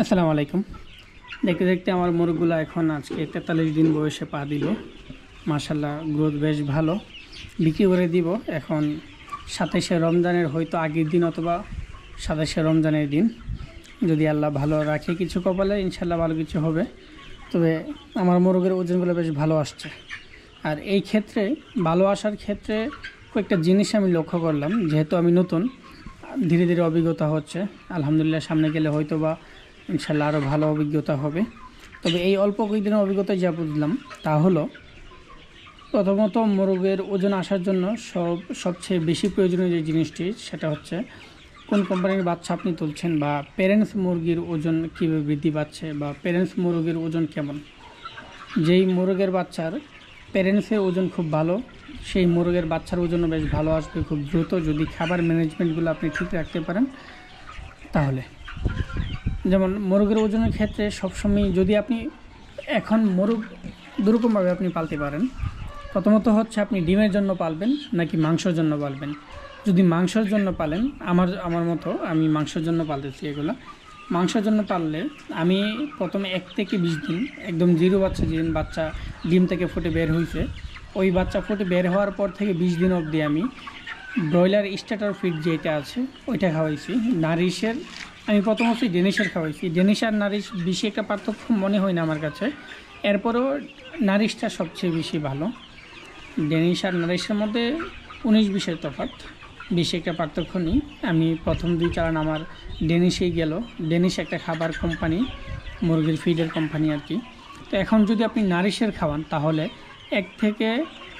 আসসালামু আলাইকুম। দেখতে দেখতে আমার মুরগগুলো এখন আজকে 43 দিন বয়সে পা দিল। মাশাআল্লাহ, গ্রোথ বেশ ভালো। বিক্রি করে দিব এখন 27শে রমজানের হয়তো আগের দিন অথবা 27শে রমজানের দিন, যদি আল্লাহ ভালো রাখে কিছু কপালে, ইনশাল্লাহ ভালো কিছু হবে। তবে আমার মুরগের ওজনগুলো বেশ ভালো আসছে। আর এই ক্ষেত্রে ভালো আসার ক্ষেত্রে কয়েকটা জিনিস আমি লক্ষ্য করলাম। যেহেতু আমি নতুন, ধীরে ধীরে অভিজ্ঞতা হচ্ছে। আলহামদুলিল্লাহ, সামনে গেলে হয়তো বা ইনশাল্লাহ আরও ভালো অভিজ্ঞতা হবে। তবে এই অল্প কয়েকদিনের অভিজ্ঞতায় যা বুঝলাম তা হলো, প্রথমত মোরগের ওজন আসার জন্য সবচেয়ে বেশি প্রয়োজনীয় যে জিনিসটি, সেটা হচ্ছে কোন কোম্পানির বাচ্চা আপনি তুলছেন, বা প্যারেন্টস মুরগির ওজন কীভাবে বৃদ্ধি পাচ্ছে, বা প্যারেন্টস মুরগির ওজন কেমন। যেই মোরগের বাচ্চার প্যারেন্টসের ওজন খুব ভালো, সেই মোরগের বাচ্চার ওজনও বেশ ভালো আসবে খুব দ্রুত, যদি খাবার ম্যানেজমেন্টগুলো আপনি ঠিক রাখতে পারেন। তাহলে যেমন মোরগের ওজনের ক্ষেত্রে সবসময়, যদি আপনি এখন মোরগ দুরকমভাবে আপনি পালতে পারেন। প্রথমত হচ্ছে আপনি ডিমের জন্য পালবেন নাকি মাংসের জন্য পালবেন। যদি মাংসের জন্য পালেন, আমার মতো আমি মাংসের জন্য পালতেছি এগুলো। মাংসের জন্য পাললে আমি প্রথমে 1 থেকে 20 দিন, একদম জিরো বাচ্চা, যেদিন বাচ্চা ডিম থেকে ফুটে বের হয়েছে, ওই বাচ্চা ফুটে বের হওয়ার পর থেকে 20 দিন অবধি আমি ব্রয়লার স্টার্টার ফিড যেটা আছে ওইটা খাওয়াইছি। নারিশের আমি প্রথমত ডেনিশের খাওয়াইছি। ডেনিশ আর নারিশ বেশি একটা পার্থক্য মনে হয় না আমার কাছে, এরপরেও নারিশটা সবচেয়ে বেশি ভালো। ডেনিশ আর নারিশের মধ্যে 19-20-এর তফাৎ, বেশি একটা পার্থক্য নেই। আমি প্রথম 2 চালান আমার ডেনিশেই গেল। ডেনিশ একটা খাবার কোম্পানি, মুরগির ফিডের কোম্পানি আর কি। তো এখন যদি আপনি নারিশের খাওয়ান, তাহলে 1 থেকে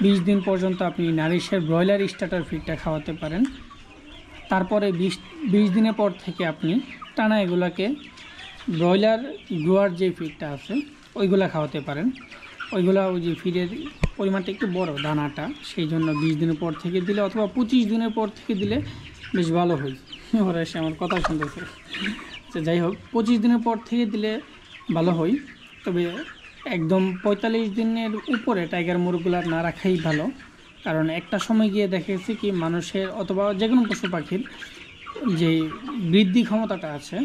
20 দিন পর্যন্ত আপনি নারিশের ব্রয়লার স্টার্টার ফিডটা খাওয়াতে পারেন। তারপরে 20 দিনের পর থেকে আপনি টানা এগুলাকে ব্রয়লার গ্রোয়ার যে ফিডটা আছে ওইগুলা খাওয়াতে পারেন। ওইগুলা ওই যে ফিডের পরিমাণটা একটু বড় দানাটা, সেই জন্য 20 দিনের পর থেকে দিলে অথবা 25 দিনের পর থেকে দিলে বেশ ভালো হয়। ওরা এসে আমার কথা শুনতেছে। তো যাই হোক, 25 দিনের পর থেকে দিলে ভালো হয়। তবে একদম 45 দিনের উপরে টাইগার মুরগগুলা না রাখাই ভালো। কারণ একটা সময় গিয়ে দেখা গেছে কি, মানুষের অথবা যে কোনো পশু পাখির যে বৃদ্ধি ক্ষমতাটা আছে,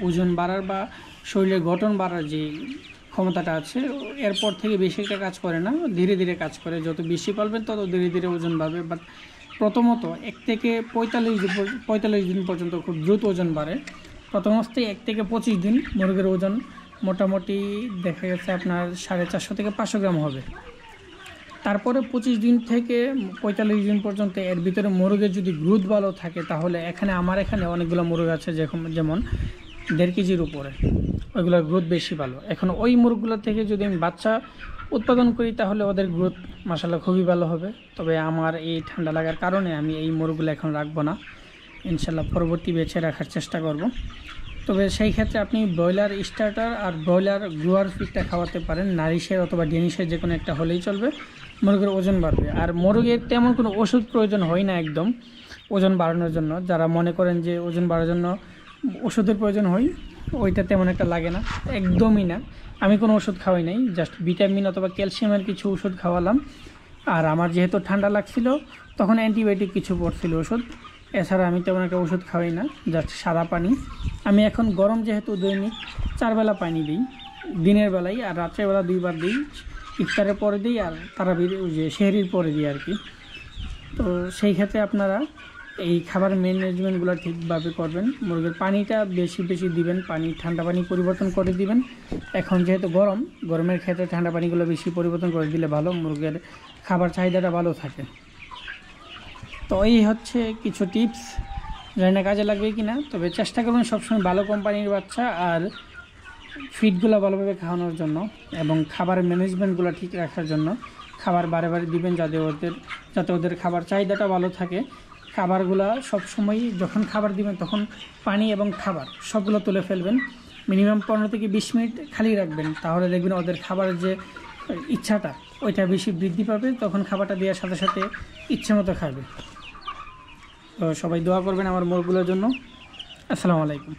ওজন বাড়ার বা শরীরের গঠন বাড়ার যে ক্ষমতাটা আছে, এরপর থেকে বেশি একটা কাজ করে না, ধীরে ধীরে কাজ করে। যত বেশি পালবেন তত ধীরে ধীরে ওজন বাড়বে। বাট প্রথমত 1 থেকে 45 দিন পর্যন্ত খুব দ্রুত ওজন বাড়ে। প্রথমত 1 থেকে 25 দিন মুরগির ওজন মোটামুটি দেখা গেছে আপনার 450 থেকে 500 গ্রাম হবে। তারপরে 25 দিন থেকে 45 দিন পর্যন্ত এর ভিতরে মোরগের যদি গ্রোথ ভালো থাকে, তাহলে আমার এখানে অনেকগুলো মোরগ আছে যেমন 1.5 কেজির উপরে, ওইগুলোর গ্রোথ বেশি ভালো। এখন ওই মোরগগুলো থেকে যদি আমি বাচ্চা উৎপাদন করি, তাহলে ওদের গ্রোথ মাশাআল্লাহ খুবই ভালো হবে। তবে আমার এই ঠান্ডা লাগার কারণে আমি এই মোরগগুলো এখন রাখবো না, ইনশাল্লাহ পরবর্তী বেছে রাখার চেষ্টা করব। তবে সেই ক্ষেত্রে আপনি ব্রয়লার স্টার্টার আর ব্রয়লার গ্রোয়ার ফিডটা খাওয়াতে পারেন। নারিশের অথবা ডেনিশের যে কোনো একটা হলেই চলবে, মুরগের ওজন বাড়বে। আর মুরগের তেমন কোনো ওষুধ প্রয়োজন হয় না একদম ওজন বাড়ানোর জন্য। যারা মনে করেন যে ওজন বাড়ানোর জন্য ওষুধের প্রয়োজন হয়, ওইটা তেমন একটা লাগে না, একদমই না। আমি কোনো ওষুধ খাওয়াই নাই, জাস্ট ভিটামিন অথবা ক্যালসিয়ামের কিছু ওষুধ খাওয়ালাম। আর আমার যেহেতু ঠান্ডা লাগছিল, তখন অ্যান্টিবায়োটিক কিছু পড়ছিল ওষুধ। এছাড়া আমি তেমন একটা ওষুধ খাওয়াই না, জাস্ট সাদা পানি। আমি এখন গরম যেহেতু দৈনিক 4 বেলা পানি দিই, দিনের বেলায়, আর রাত্রেবেলা 2 বার দিই। ইফতারের পরে দিই আর তারাবির যে সেহরির পরে দিই আর কি। তো সেই ক্ষেত্রে আপনারা এই খাবার ম্যানেজমেন্টগুলো ঠিকভাবে করবেন। মুরগির পানিটা বেশি বেশি দিবেন, ঠান্ডা পানি পরিবর্তন করে দিবেন। এখন যেহেতু গরমের ক্ষেত্রে ঠান্ডা পানিগুলো বেশি পরিবর্তন করে দিলে ভালো, মুরগির খাবার চাহিদাটা ভালো থাকে। তো এই হচ্ছে কিছু টিপস, জানি না কাজে লাগবে কি না। তবে চেষ্টা করবেন সবসময় ভালো কোম্পানির বাচ্চা আর ফিডগুলো ভালোভাবে খাওয়ানোর জন্য, এবং খাবার ম্যানেজমেন্টগুলো ঠিক রাখার জন্য। খাবার বারে বারে দিবেন যাতে ওদের খাবার চাহিদাটা ভালো থাকে। খাবারগুলো সবসময় যখন খাবার দিবেন, তখন পানি এবং খাবার সবগুলো তুলে ফেলবেন। মিনিমাম 15 থেকে 20 মিনিট খালি রাখবেন, তাহলে দেখবেন ওদের খাবারের যে ইচ্ছাটা ওইটা বেশি বৃদ্ধি পাবে। তখন খাবারটা দেওয়ার সাথে সাথে ইচ্ছে মতো খাবে। তো সবাই দোয়া করবেন আমার মুরগগুলোর জন্য। আসসালামু আলাইকুম।